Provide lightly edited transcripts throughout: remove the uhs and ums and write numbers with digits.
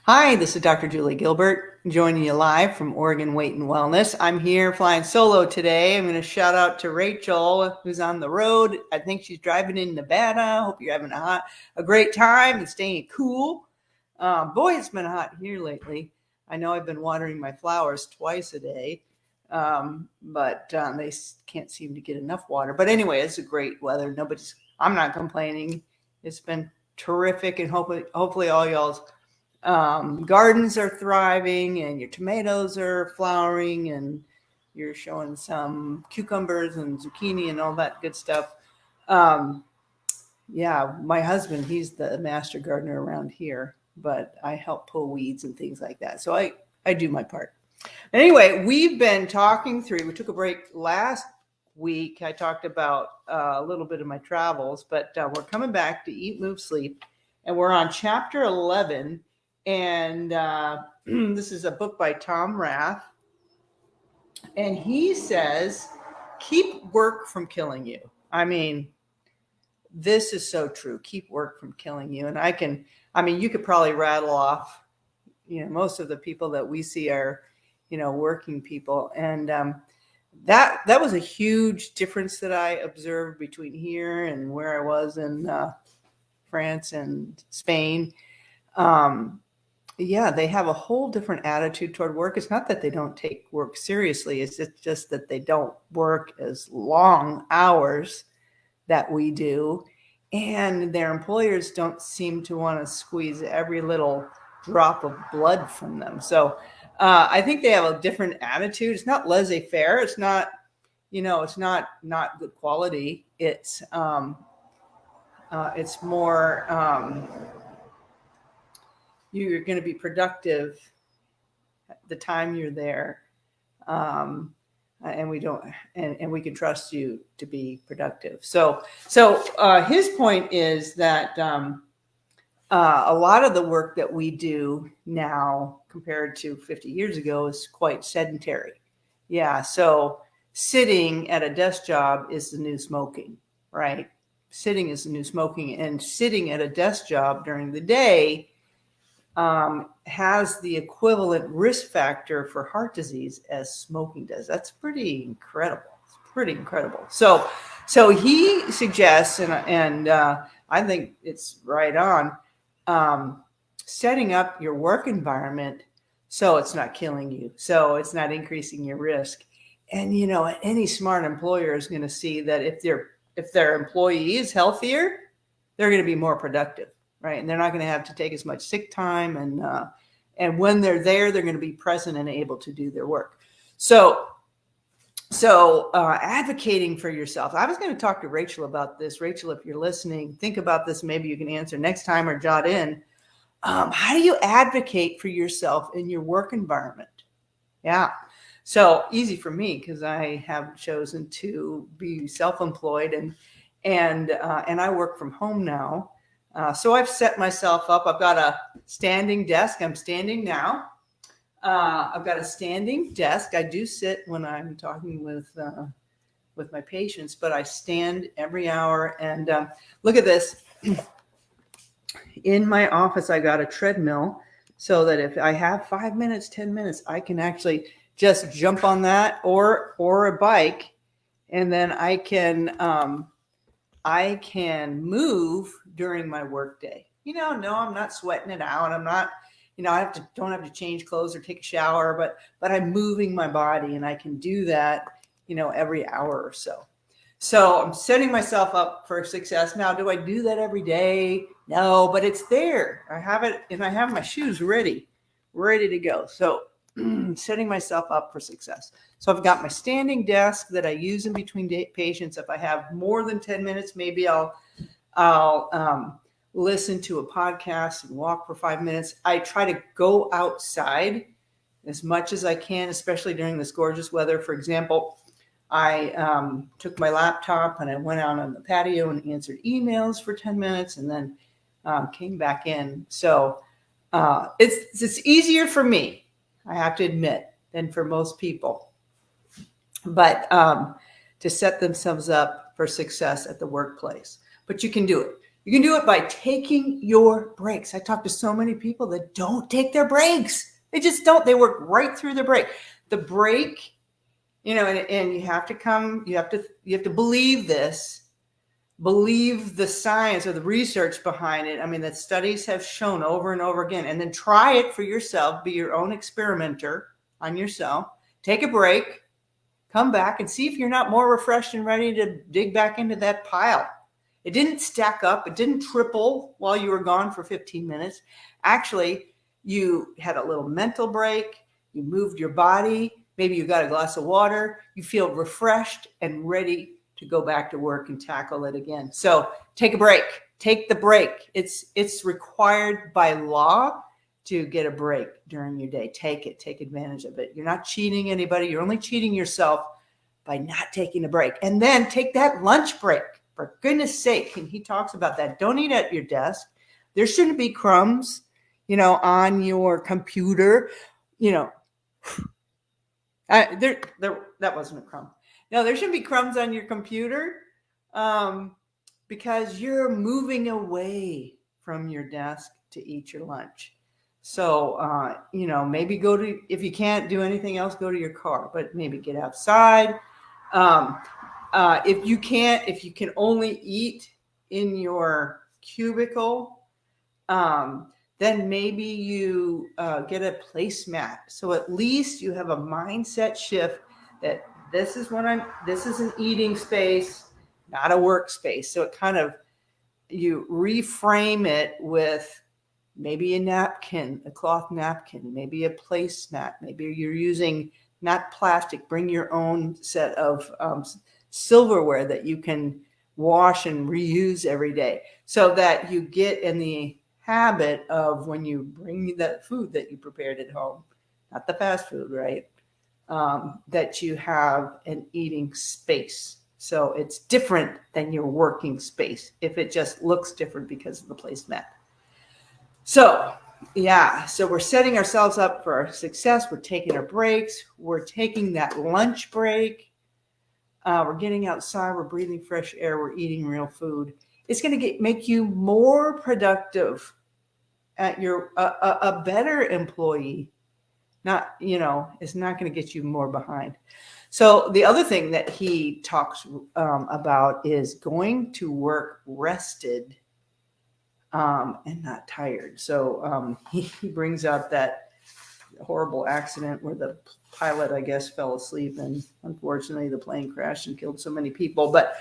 Hi, this is Dr. Julie Gilbert, joining you live from Oregon Weight and Wellness. I'm here flying solo today. I'm going to shout out to Rachel, who's on the road. I think she's driving in Nevada. Hope you're having a great time and staying cool. Boy, it's been hot here lately. I know I've been watering my flowers twice a day, but they can't seem to get enough water. But anyway, it's a great weather. I'm not complaining. It's been terrific, and hopefully all y'all's gardens are thriving and your tomatoes are flowering and you're showing some cucumbers and zucchini and all that good stuff. Um, yeah, my husband, he's the master gardener around here, but I help pull weeds and things like that. So I do my part. Anyway, we've been talking through, we took a break last week. I talked about a little bit of my travels, but we're coming back to Eat, Move, Sleep, and we're on chapter 11. And this is a book by Tom Rath. And he says, keep work from killing you. I mean, this is so true. Keep work from killing you. And you could probably rattle off, most of the people that we see are, working people. And that was a huge difference that I observed between here and where I was in France and Spain. They have a whole different attitude toward work. It's not that they don't take work seriously. It's just that they don't work as long hours that we do. And their employers don't seem to want to squeeze every little drop of blood from them. So I think they have a different attitude. It's not laissez-faire. It's not, it's not good quality. It's more, you're going to be productive the time you're there. And we don't, and we can trust you to be productive. So his point is that a lot of the work that we do now compared to 50 years ago is quite sedentary. Yeah. So sitting at a desk job is the new smoking, right? Sitting is the new smoking, and sitting at a desk job during the day has the equivalent risk factor for heart disease as smoking does. That's pretty incredible. It's pretty incredible. So he suggests, and I think it's right on, setting up your work environment so it's not killing you, so it's not increasing your risk. And any smart employer is going to see that if their employee is healthier, they're going to be more productive. Right. And they're not going to have to take as much sick time. And when they're there, they're going to be present and able to do their work. So advocating for yourself. I was going to talk to Rachel about this. Rachel, if you're listening, think about this. Maybe you can answer next time or jot in. How do you advocate for yourself in your work environment? Yeah. So easy for me because I have chosen to be self-employed and I work from home now. So I've set myself up. I've got a standing desk. I'm standing now. I've got a standing desk. I do sit when I'm talking with my patients, but I stand every hour. And look at this. In my office, I got a treadmill so that if I have 5 minutes, 10 minutes, I can actually just jump on that or a bike, and then I can move during my workday. No, I'm not sweating it out. I'm not, don't have to change clothes or take a shower, but I'm moving my body, and I can do that, every hour or so. So I'm setting myself up for success. Now, do I do that every day? No, but it's there. I have it, and I have my shoes ready to go. So setting myself up for success. So I've got my standing desk that I use in between patients. If I have more than 10 minutes, maybe I'll listen to a podcast and walk for 5 minutes. I try to go outside as much as I can, especially during this gorgeous weather. For example, I took my laptop and I went out on the patio and answered emails for 10 minutes and then came back in. So it's easier for me, I have to admit, than for most people. But to set themselves up for success at the workplace. But you can do it. You can do it by taking your breaks. I talk to so many people that don't take their breaks. They just don't. They work right through the break. The break, and you have to believe this, believe the science or the research behind it. I mean, that studies have shown over and over again, and then try it for yourself, be your own experimenter on yourself. Take a break, come back and see if you're not more refreshed and ready to dig back into that pile. It didn't stack up. It didn't triple while you were gone for 15 minutes. Actually, you had a little mental break. You moved your body. Maybe you got a glass of water. You feel refreshed and ready to go back to work and tackle it again. So take a break. Take the break. It's required by law to get a break during your day. Take it. Take advantage of it. You're not cheating anybody. You're only cheating yourself by not taking a break. And then take that lunch break. For goodness sake, and he talks about that. Don't eat at your desk. There shouldn't be crumbs, on your computer. That wasn't a crumb. No, there shouldn't be crumbs on your computer, because you're moving away from your desk to eat your lunch. So, maybe if you can't do anything else, go to your car, but maybe get outside. If you can only eat in your cubicle, then maybe you get a placemat. So at least you have a mindset shift that this is an eating space, not a workspace. So it kind of, you reframe it with maybe a napkin, a cloth napkin, maybe a placemat. Maybe you're using not plastic. Bring your own set of silverware that you can wash and reuse every day, so that you get in the habit of, when you bring that food that you prepared at home, not the fast food, right? That you have an eating space. So it's different than your working space if it just looks different because of the placemat. So we're setting ourselves up for success. We're taking our breaks. We're taking that lunch break. We're getting outside. We're breathing fresh air. We're eating real food. It's going to make you more productive at a better employee. It's not going to get you more behind. So the other thing that he talks about is going to work rested and not tired. So he brings up that horrible accident where the pilot, I guess, fell asleep, and unfortunately the plane crashed and killed so many people. But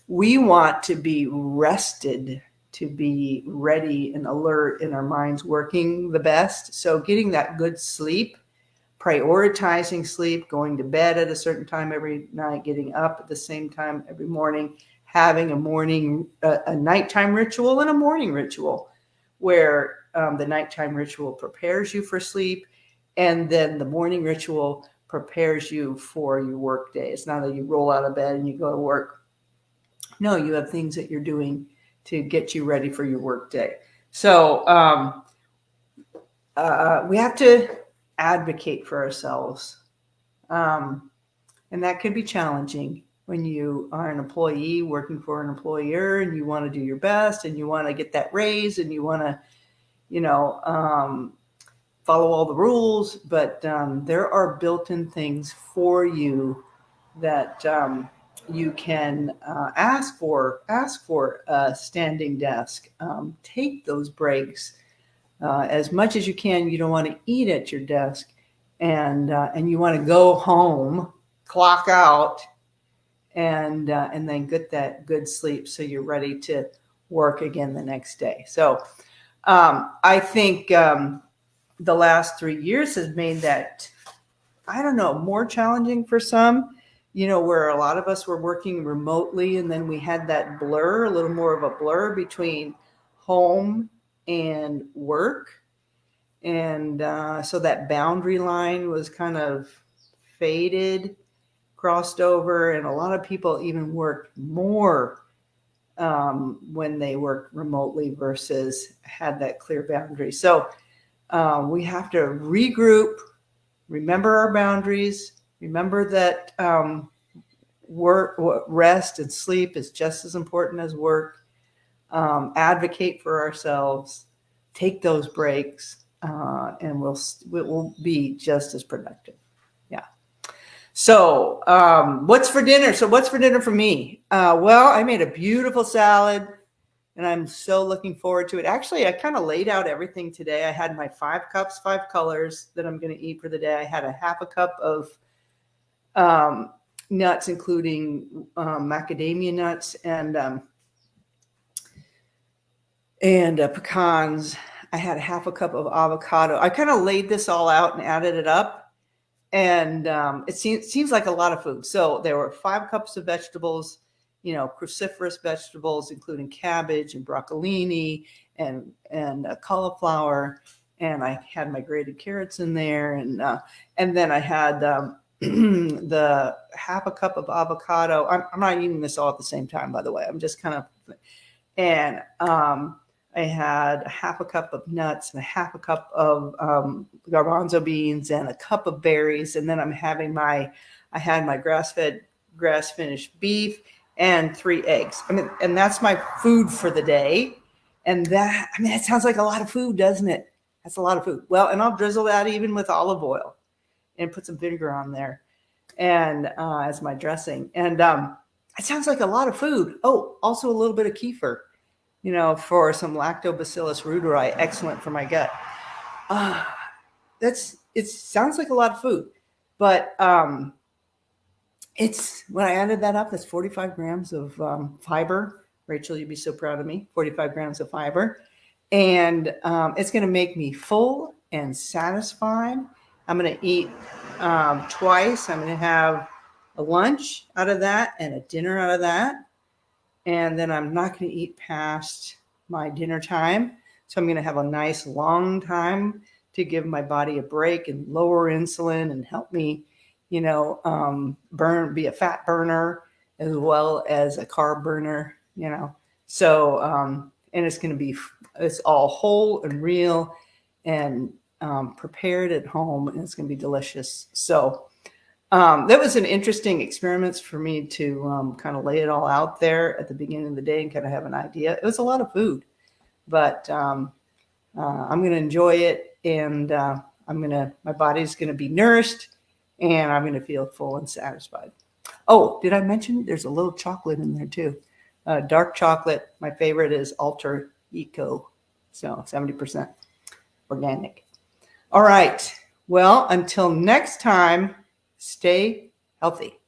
we want to be rested, to be ready and alert, in our minds working the best. So getting that good sleep, prioritizing sleep, going to bed at a certain time every night, getting up at the same time every morning, having a nighttime ritual and a morning ritual, where the nighttime ritual prepares you for sleep, and then the morning ritual prepares you for your work day. It's not that you roll out of bed and you go to work. No, you have things that you're doing to get you ready for your work day. So we have to advocate for ourselves. And that can be challenging when you are an employee working for an employer, and you want to do your best, and you want to get that raise, and you want to, follow all the rules. But there are built-in things for you that you can ask for a standing desk. Take those breaks as much as you can. You don't want to eat at your desk, and you want to go home, clock out, and then get that good sleep so you're ready to work again the next day. So I think the last 3 years has made that, more challenging for some, where a lot of us were working remotely, and then we had that blur, a little more of a blur between home and work. And so that boundary line was kind of faded, crossed over, and a lot of people even worked more when they worked remotely versus had that clear boundary. So we have to regroup, remember our boundaries, remember that rest and sleep is just as important as work. advocate for ourselves, take those breaks, and we'll be just as productive. Yeah. So what's for dinner? So what's for dinner for me? Well, I made a beautiful salad, and I'm so looking forward to it. Actually, I kind of laid out everything today. I had my 5 cups, 5 colors that I'm going to eat for the day. I had a half a cup of nuts, including macadamia nuts and pecans. I had a half a cup of avocado. I kind of laid this all out and added it up, and it seems like a lot of food. So there were 5 cups of vegetables, cruciferous vegetables, including cabbage and broccolini and cauliflower. And I had my grated carrots in there. And then I had the half a cup of avocado. I'm not eating this all at the same time, by the way. I'm just kind of, and I had a half a cup of nuts and a half a cup of garbanzo beans and a cup of berries. And then I had my grass-fed, grass-finished beef and 3 eggs. And that's my food for the day. And that sounds like a lot of food, doesn't it? That's a lot of food. Well, and I'll drizzle that even with olive oil and put some vinegar on there and as my dressing. And it sounds like a lot of food. Oh, also a little bit of kefir, for some Lactobacillus reuteri, excellent for my gut. It sounds like a lot of food, but it's, when I added that up, that's 45 grams of fiber. Rachel, you'd be so proud of me. 45 grams of fiber. And it's going to make me full and satisfied. I'm going to eat twice. I'm going to have a lunch out of that and a dinner out of that. And then I'm not going to eat past my dinner time. So I'm going to have a nice long time to give my body a break and lower insulin and help me, be a fat burner as well as a carb burner, So, and it's all whole and real and prepared at home, and it's going to be delicious. So that was an interesting experiment for me to kind of lay it all out there at the beginning of the day and kind of have an idea. It was a lot of food, but I'm going to enjoy it, and my body's going to be nourished, and I'm going to feel full and satisfied. Oh, did I mention there's a little chocolate in there too? Dark chocolate. My favorite is Ultra Eco, so 70% organic. All right. Well, until next time, stay healthy.